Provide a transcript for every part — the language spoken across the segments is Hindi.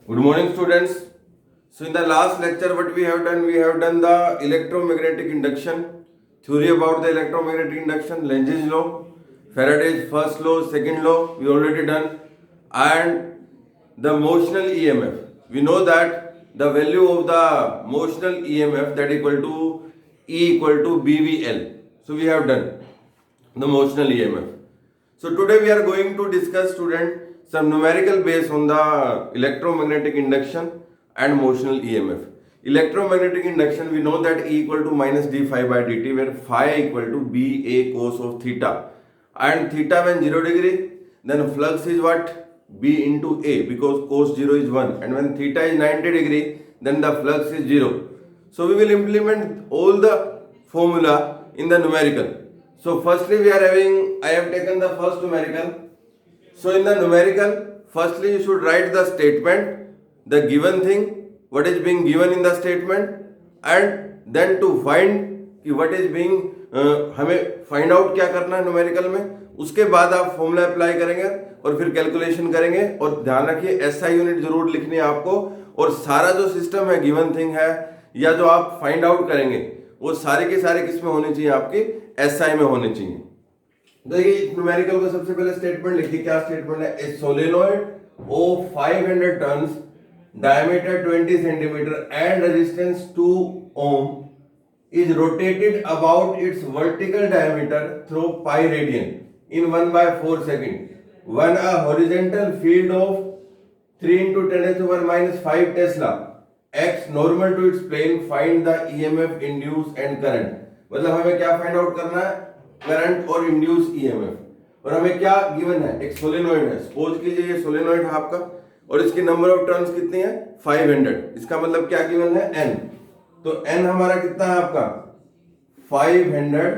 Good morning, students. So, in the last lecture, what we have done the electromagnetic induction, theory about the electromagnetic induction, Lenz's law, Faraday's first law, second law, we already done, and the motional EMF. We know that the value of the motional EMF that equal to E equal to BVL. So, we have done the motional EMF. So today we are going to discuss, student, some numerical base on the electromagnetic induction and motional EMF. Electromagnetic induction, we know that E equal to minus d phi by dt, where phi equal to B A cos of theta, and theta when 0 degree, then flux is what? B into A, because cos 0 is 1, and when theta is 90 degree, then the flux is 0. So we will implement all the formula in the numerical. So firstly I have taken the first numerical. So in the numerical, firstly you should write the statement, the given thing, what is being given in the statement, and then to find कि what is being हमें फाइंड आउट क्या करना है न्यूमेरिकल में, उसके बाद आप फॉर्मूला अप्लाई करेंगे और फिर कैलकुलेशन करेंगे। और ध्यान रखिए एसआई यूनिट जरूर लिखनी है आपको, और सारा जो सिस्टम है गिवन थिंग है या जो आप फाइंड आउट करेंगे वो सारे के सारे किस में होने चाहिए, आपकी एसआई में होने चाहिए। देखिए न्यूमेरिकल को सबसे पहले स्टेटमेंट लिखिए, क्या स्टेटमेंट है? A solenoid of 500 turns, diameter 20 centimetre and resistance 2 ohm is rotated about its vertical diameter through pi radian in 1/4 second. When a horizontal field of 3 into 10 to the power minus 5 Tesla acts normal to its plane, find the EMF induced and current. मतलब हमें क्या फाइंड आउट करना है? करंट और इंड्यूस ईएमएफ। और हमें क्या गिवन है? एक सोलेनॉइड है, सपोज कीजिए ये सोलेनॉइड है आपका, और इसकी नंबर ऑफ टर्न्स कितनी है? 500। इसका मतलब क्या गिवन है? n। तो n हमारा कितना है आपका? 500,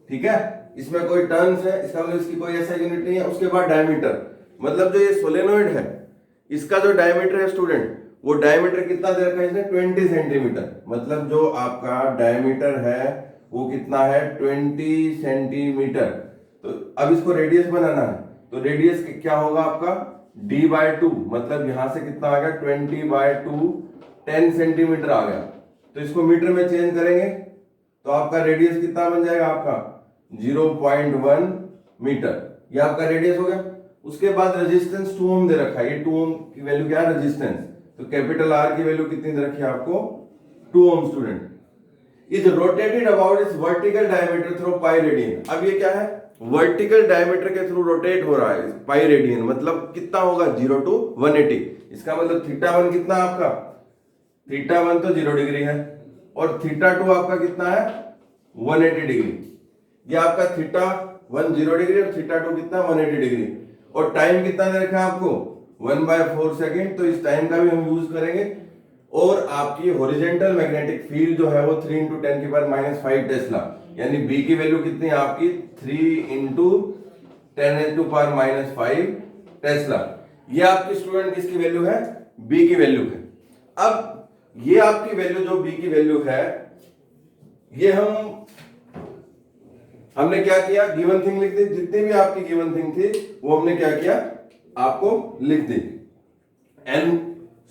ठीक है। इसमें कोई टर्न्स है, इसका मतलब इसकी कोई ऐसा यूनिट नहीं है। उसके बाद डायमीटर, मतलब जो ये सोलेनॉइड है इसका जो डायमीटर है स्टूडेंट, वो डायमीटर कितना दे रखा है इसने? 20 सेंटीमीटर। मतलब जो आपका डायमीटर है वो कितना है? 20 सेंटीमीटर। तो अब इसको रेडियस बनाना है, तो रेडियस क्या होगा आपका? d/2, मतलब यहां से कितना आ गया? 20/2, 10 सेंटीमीटर आ गया। तो इसको मीटर में चेंज करेंगे तो आपका रेडियस कितना बन जाएगा? आपका 0.1 मीटर, ये आपका रेडियस हो गया। उसके बाद रेजिस्टेंस 2 ओम दे रखा है, ये 2 ओम की वैल्यू क्या है? रेजिस्टेंस। तो कैपिटल आर की वैल्यू कितनी दे रखी है आपको? 2 ओम student. Is rotated about its vertical diameter through pi radian. अब ये क्या है? वर्टिकल डायमीटर के थ्रू रोटेट हो रहा है पाई रेडियन, मतलब कितना होगा? 0 to 180। इसका मतलब थीटा 1 कितना है आपका? थीटा 1 तो 0 डिग्री है, और थीटा 2 आपका कितना है? 180 डिग्री। ये आपका थीटा 1 0 डिग्री और थीटा 2 कितना? 180 डिग्री। और टाइम कितना दे रखा है आपको? 1/4 सेकेंड। तो इस टाइम का भी हम यूज करेंगे। और आपकी हॉरिजॉन्टल मैग्नेटिक फील्ड जो है वो 3 into 10 की पावर माइनस 5 टेस्ला, यानी बी की वैल्यू कितनी है आपकी? 3 into 10 to power minus 5 Tesla. ये आपकी स्टूडेंट किसकी वैल्यू है? बी की वैल्यू है। अब ये आपकी वैल्यू जो बी की वैल्यू है, ये हमने क्या किया? गिवन थिंग लिख दी। जितनी भी आपकी गिवन थिंग थी वो हमने क्या किया? आपको लिख दी। एन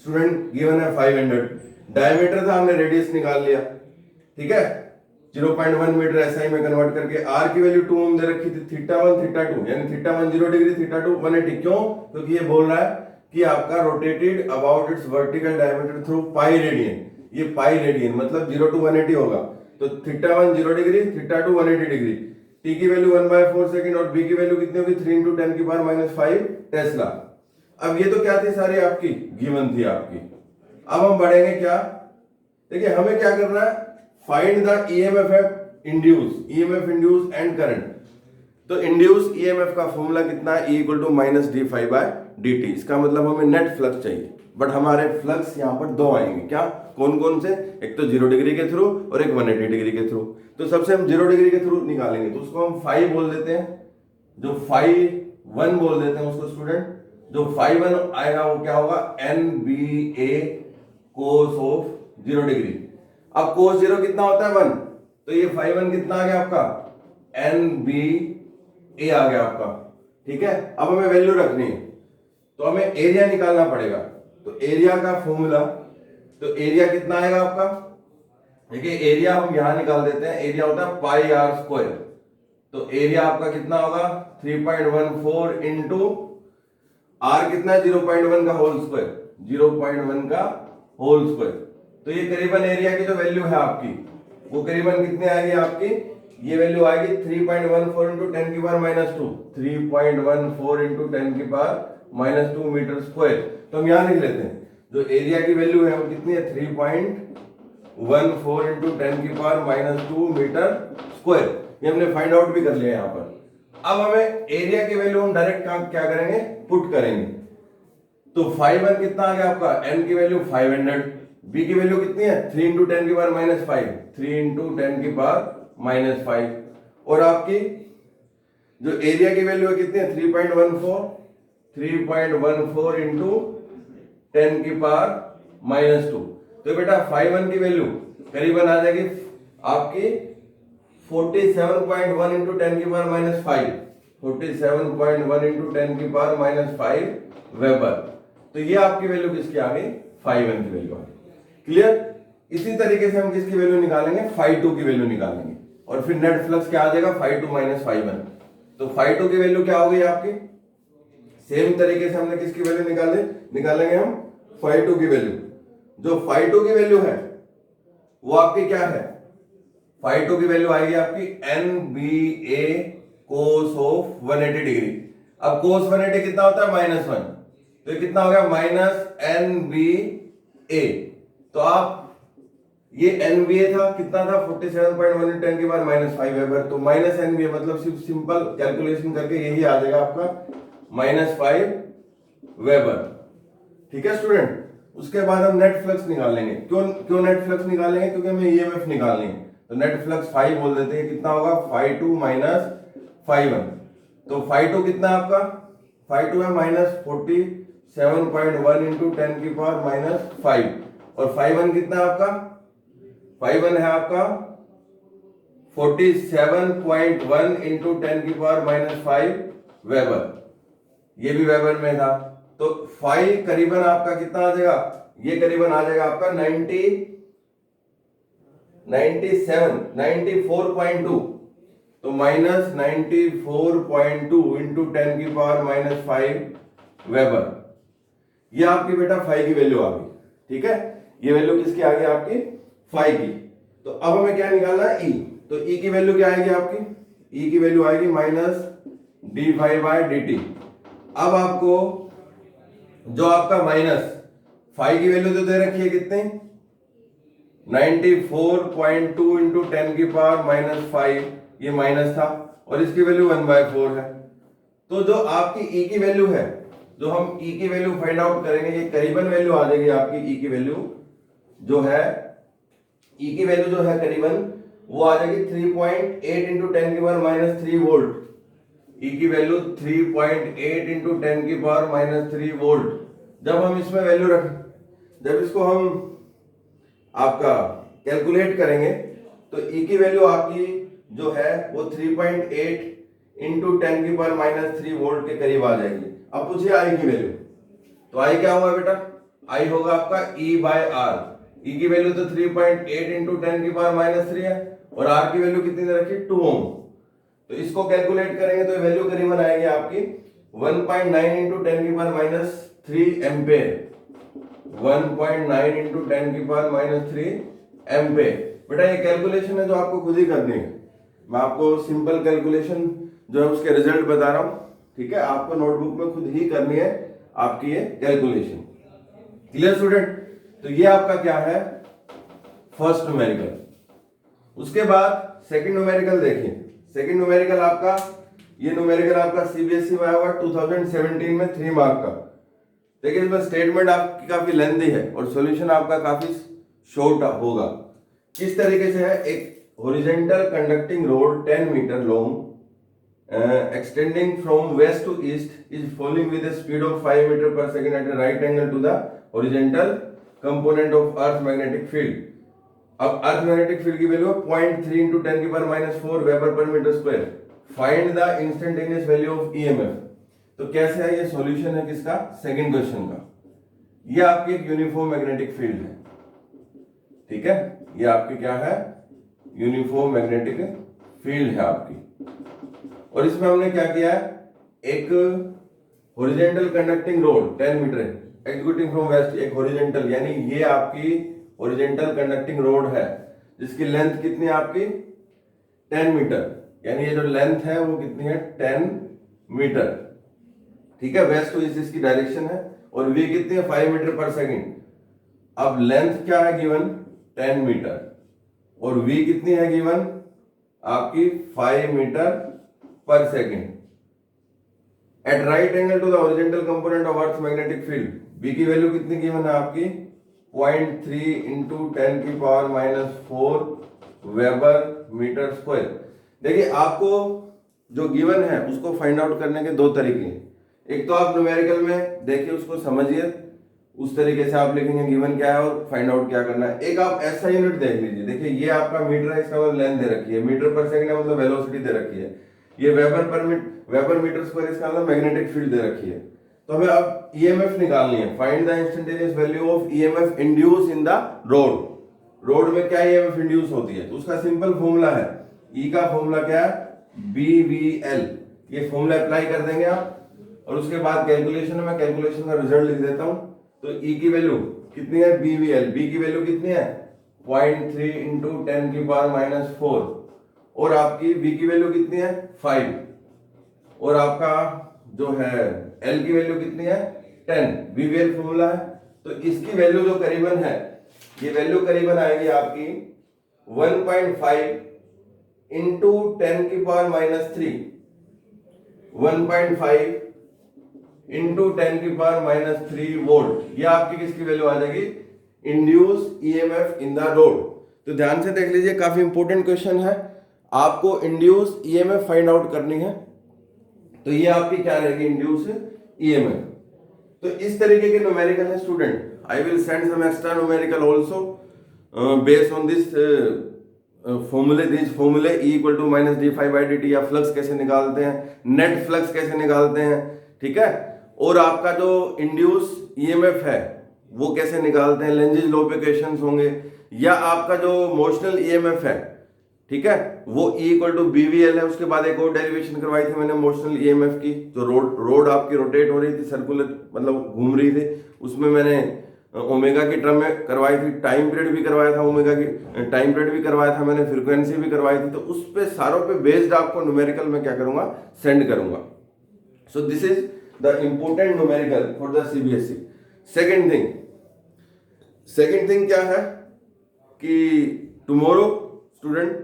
स्टूडेंट गिवन है 500, डायमीटर था, हमने रेडियस निकाल लिया, ठीक है। 0.1 मीटर एसआई में कन्वर्ट करके आर की वैल्यू 2 ओम दे रखी थी, थीटा 1 थीटा 2, यानी थीटा 1 0 डिग्री, थीटा 2 180। क्यों? क्योंकि ये बोल रहा है कि आपका rotated about its vertical diameter through pi radian. ये पाई रेडियन मतलब 0 to 180 होगा। तो theta 1 0 degree, theta 2 180 degree. T की वैल्यू 1/4 सेकंड और बी की वैल्यू कितनी होगी? 3 into 10 की पावर माइनस 5 टेस्ला। अब ये तो क्या थी? सारी आपकी गिवन थी आपकी। अब हम बढ़ेंगे क्या? देखिए हमें क्या करना है? Find the EMF induce, EMF induce and current. तो इंड्यूस ईएमएफ का फॉर्मूला कितना है? E equal to minus d phi by d t. इसका मतलब हमें नेट फ्लक्स चाहिए, बट हमारे फ्लक्स यहाँ पर दो आएंगे। क्या? कौन कौन से? एक तो 0 डिग्री के थ्रू और एक 180 डिग्री के थ्रू। तो सबसे हम 0 डिग्री के थ्रू निकालेंगे, तो उसको हम फाई बोल देते हैं, जो फाई 1 बोल देते हैं उसको स्टूडेंट। जो फाई 1 आएगा वो क्या होगा? N B A cos of 0 degree. अब कोस 0 कितना होता है? 1। तो ये फाई 1 कितना आ गया आपका? एन बी ए आ गया आपका, ठीक है। अब हमें वैल्यू रखनी है, तो हमें एरिया निकालना पड़ेगा। तो एरिया का फॉर्मूला, तो एरिया कितना आएगा आपका, देखिए एरिया हम यहां निकाल देते हैं, एरिया होता है पाई आर स्क्वायर। तो एरिया आपका कितना होगा 3.14 इंटू आर कितना है 0.1 का होल स्क्वायर, 0.1 का होल स्क्वायर। तो ये करीबन एरिया की जो वैल्यू है आपकी वो करीबन कितने आएगी आपकी, ये वैल्यू आएगी 3.14 इंटू 10 की पावर माइनस 2, 3.14 इंटू 10 की पावर माइनस 2 मीटर स्क्वायर। तो हम यहां लिख लेते हैं जो एरिया की वैल्यू है वो कितनी है 3.14 इंटू 10 की पावर माइनस 2 मीटर स्क्वायर। ये हमने फाइंड आउट भी कर लिया यहाँ पर। अब हमें एरिया की वैल्यू हम डायरेक्ट क्या करेंगे, पुट करेंगे। तो 5 कितना आ गया आपका, n की वैल्यू 500, b की वैल्यू कितनी है 3 इंटू 10 की पावर माइनस 5, 3 इंटू 10 की पावर माइनस 5, और आपकी जो एरिया की वैल्यू है कितनी है 3.14 इंटू 10 की पावर माइनस 2। तो बेटा 5 की वैल्यू करीबन आ जाएगी आपकी 47.1 इंटू 10 की पावर माइनस 5, 47.1 इंटू 10 की पावर माइनस 5 वेबर। तो ये आपकी वैल्यू किसकी आ गई 5 की वैल्यू आ गई। क्लियर। इसी तरीके से हम किसकी वैल्यू निकालेंगे 5 की वैल्यू निकालेंगे, और फिर नेट फ्लक्स क्या आ जाएगा 5 माइनस 5। तो 5 की वैल्यू क्या हो गई आपकी, सेम तरीके से हमने किसकी वैल्यू निकालेंगे हम 5 की वैल्यू। जो 5 की वैल्यू है वो आपकी क्या है, 5 की वैल्यू आएगी आपकी NBA cos ऑफ 180 डिग्री। अब cos 180 कितना होता है -1, तो ये कितना हो गया -NBA। तो आप ये NBA था कितना था 47.1 10 की पावर माइनस 5 वेबर। तो माइनस NBA मतलब सिर्फ सिंपल कैलकुलेशन करके यही आ जाएगा आपका -5 वेबर। ठीक है स्टूडेंट। उसके बाद हम नेट फ्लक्स निकाल लेंगे। क्यों नेट फ्लक्स निकालेंगे, क्योंकि हमें EMF निकालनी है। तो नेट फ्लक्स 5 बोल देते हैं, कितना होगा 5 माइनस 5। तो 5 कितना है आपका, 5 है -47.1 इंटू 10 की पावर माइनस 5, और 5 कितना है आपका, 5 है आपका 47.1 इंटू 10 की पावर माइनस 5 वेबर। ये भी वेबर में था। तो 5 करीबन आपका कितना आ जाएगा, ये करीबन आ जाएगा आपका 94.2। तो -94.2 इंटू 10 की पावर माइनस 5 वेबर। ये आपकी बेटा 5 की वैल्यू आ गई। ठीक है, ये वैल्यू किसकी आ गई आपकी 5 की। तो अब हमें क्या निकालना है E। तो E की वैल्यू क्या आएगी आपकी, E की वैल्यू आएगी -d5/dt। अब आपको जो आपका -5 की वैल्यू तो दे रखी है कितने 94.2 इंटू 10 की पावर माइनस 5, ये माइनस था, और इसकी वैल्यू 1/4 है। तो जो आपकी E की वैल्यू है, जो हम E की वैल्यू फाइंड आउट करेंगे, ये करीबन वैल्यू आ जाएगी आपकी E की वैल्यू जो है, E की वैल्यू जो है करीबन वो आ जाएगी 3.8 इंटू 10 की पावर माइनस 3 वोल्ट। E की वैल्यू 3.8 इंटू 10 की पावर माइनस 3 वोल्ट। जब हम इसमें वैल्यू जब इसको हम आपका कैलकुलेट करेंगे तो E की वैल्यू आपकी जो है वो 3.8 इंटू 10 की पावर माइनस 3 वोल्ट के करीब आ जाएगी। अब पूछिए I की वैल्यू, तो I क्या होगा बेटा, I होगा आपका E/R। E की वैल्यू तो 3.8 इंटू 10 की पावर माइनस 3 है, और R की वैल्यू कितनी दे रखी 2 ओम। तो इसको कैलकुलेट करेंगे तो वैल्यू करीबन आएगी आपकी 1.9 इंटू 10 की पावर माइनस 3 एम्पेयर। 1.9 इंटू 10 की पावर माइनस 3 एम्पेयर। बेटा ये कैलकुलेशन है जो आपको खुद ही करनी है। मैं आपको सिंपल कैलकुलेशन जो है उसके रिजल्ट बता रहा हूं। ठीक है, आपको नोटबुक में खुद ही करनी है आपकी ये कैलकुलेशन। Clear student. तो ये आपका क्या है फर्स्ट न्यूमेरिकल। उसके बाद सेकंड न्यूमेरिकल देखिए। सेकंड न्यूमेरिकल आपका, ये न्यूमेरिकल आपका सीबीएसई में आया हुआ 2017 में 3 मार्क का। देखिए इसमें स्टेटमेंट आपकी काफी लेंथी है और सॉल्यूशन आपका काफी शॉर्ट होगा। किस तरीके से है, एक horizontal conducting rod 10 metre long extending from west to east is falling with a speed of 5 meter per second at a right angle to the horizontal component of earth magnetic field। अब अर्थ मैग्नेटिक फील्ड की वैल्यू है 0.3 इंटू 10 की power minus 4 weber per metre square. Find the instantaneous value of EMF. तो कैसे है, ये सॉल्यूशन है किसका, सेकंड क्वेश्चन का। ये आपकी एक यूनिफॉर्म मैग्नेटिक फील्ड है, ठीक है, ये आपकी क्या है, यूनिफॉर्म मैग्नेटिक फील्ड है आपकी। और इसमें हमने क्या किया है, एक horizontal conducting rod 10 metre executing from west, एक हॉरिजॉन्टल यानी ये आपकी हॉरिजॉन्टल कंडक्टिंग रोड है जिसकी लेंथ कितनी है आपकी 10 मीटर, यानी ये जो लेंथ है वो कितनी है 10 मीटर, ठीक है, वेस्ट टू ईस्ट इसकी डायरेक्शन है। और v कितनी है 5 मीटर पर सेकेंड। अब लेंथ क्या है गिवन 10 मीटर और v कितनी है गिवन आपकी 5 metre per second. At right angle to the horizontal component of earth magnetic field, v की वैल्यू कितनी गिवन है आपकी 0.3 इंटू 10 की पावर -4 वेबर मीटर स्क्वायर। देखिए आपको जो गिवन है उसको फाइंड आउट करने के दो तरीके हैं, एक तो आप न्यूमेरिकल में देखिए उसको समझिए, उस तरीके से आप लिखेंगे गिवन क्या है और फाइंड आउट क्या करना है। एक आप ऐसा यूनिट देख लीजिए, देखिए ये आपका मीटर है, इसका मतलब लेंथ दे रखी है, मीटर पर सेकंड है मतलब वेलोसिटी दे रखी है, ये वेबर मीटर स्क्वायर इसका मतलब मैग्नेटिक फील्ड दे रखी है। तो हमें अब ईएमएफ निकालनी है, find the instantaneous value of EMF induce in the road में क्या ईएमएफ इंड्यूस होती है, तो उसका सिंपल फॉर्मूला है, ई का फॉर्मूला क्या है BVL, ये फॉर्मूला अप्लाई कर देंगे आप और उसके बाद कैलकुलेशन में कैलकुलेशन का रिजल्ट लिख देता हूं। तो E की वैल्यू कितनी है BVL, B की वैल्यू कितनी है 0.3 इंटू 10 की पावर -4 और आपकी V की वैल्यू कितनी है 5 और आपका जो है L की वैल्यू कितनी है 10, BVL फॉर्मूला है। तो इसकी वैल्यू जो करीबन है, ये वैल्यू करीबन आएगी आपकी 1.5 इंटू 10 की पावर -3, 1.5 इंटू 10 की पावर -3 वोल्ट, ये आपकी किसकी वैल्यू आ जाएगी induce EMF in the road. तो ध्यान से देख लीजिए, काफी इंपॉर्टेंट क्वेश्चन है, आपको इंड्यूस ईएमएफ फाइंड आउट करनी है, तो ये आपकी क्या रहेगी इंड्यूस ईएमएफ। तो इस तरीके के न्यूमेरिकल है student, I will send some extra numerical also based on this फॉर्मूले, दिस फॉर्मूले E इक्वल टू -d∅dt, या फ्लक्स कैसे निकालते हैं, नेट फ्लक्स कैसे निकालते हैं, ठीक है, और आपका जो इंड्यूस ईएमएफ है वो कैसे निकालते हैं, लेंजेज लॉ पे क्वेश्चंस होंगे, या आपका जो मोशनल ईएमएफ है, ठीक है, वो E इक्वल टू BVL है। उसके बाद एक और डेरिवेशन करवाई थी मैंने मोशनल ईएमएफ की, जो रोड आपकी रोटेट हो रही थी, सर्कुलर मतलब घूम रही थी, उसमें मैंने ओमेगा की टर्म में करवाई थी, टाइम पीरियड भी करवाया था, ओमेगा की टाइम पीरियड भी करवाया था मैंने, फ्रीक्वेंसी भी करवाई थी। तो उस पे सारों पे बेस्ड आपको न्यूमेरिकल में क्या करूंगा सेंड करूंगा। So this is the important numerical for the CBSE। Second thing क्या है कि tomorrow student,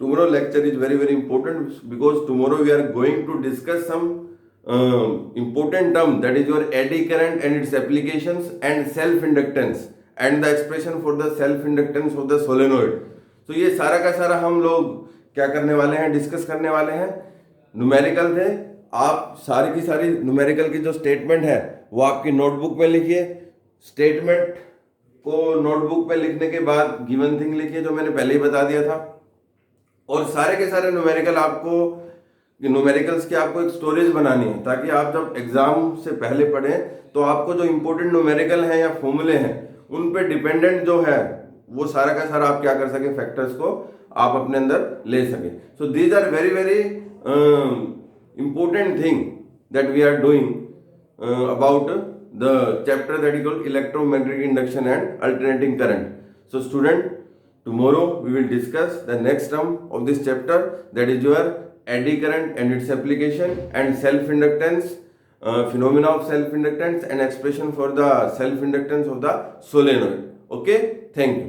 tomorrow lecture is very very important because tomorrow we are going to discuss some important term, that is your eddy current and its applications and self inductance and the expression for the self inductance of the solenoid। तो ये सारा का सारा हम लोग क्या करने वाले हैं, डिस्कस करने वाले हैं। न्यूमेरिकल थे, आप सारी की सारी न्यूमेरिकल की जो स्टेटमेंट है वो आपकी नोटबुक में लिखिए, स्टेटमेंट को नोटबुक पे लिखने के बाद गिवन थिंग लिखिए जो मैंने पहले ही बता दिया था, और सारे के सारे न्यूमेरिकल आपको, न्यूमेरिकल्स की आपको एक स्टोरेज बनानी है ताकि आप जब एग्जाम से पहले पढ़ें तो आपको जो इंपॉर्टेंट न्यूमेरिकल हैं या फॉर्मूले हैं उन पे डिपेंडेंट जो है वो सारा का सारा आप क्या कर सके, फैक्टर्स को आप अपने अंदर ले सके। So these are very very important thing that we are doing about the chapter that is called electromagnetic induction and alternating current. So student, tomorrow we will discuss the next term of this chapter, that is your eddy current and its application and self inductance, phenomena of self inductance and expression for the self inductance of the solenoid. Okay, thank you.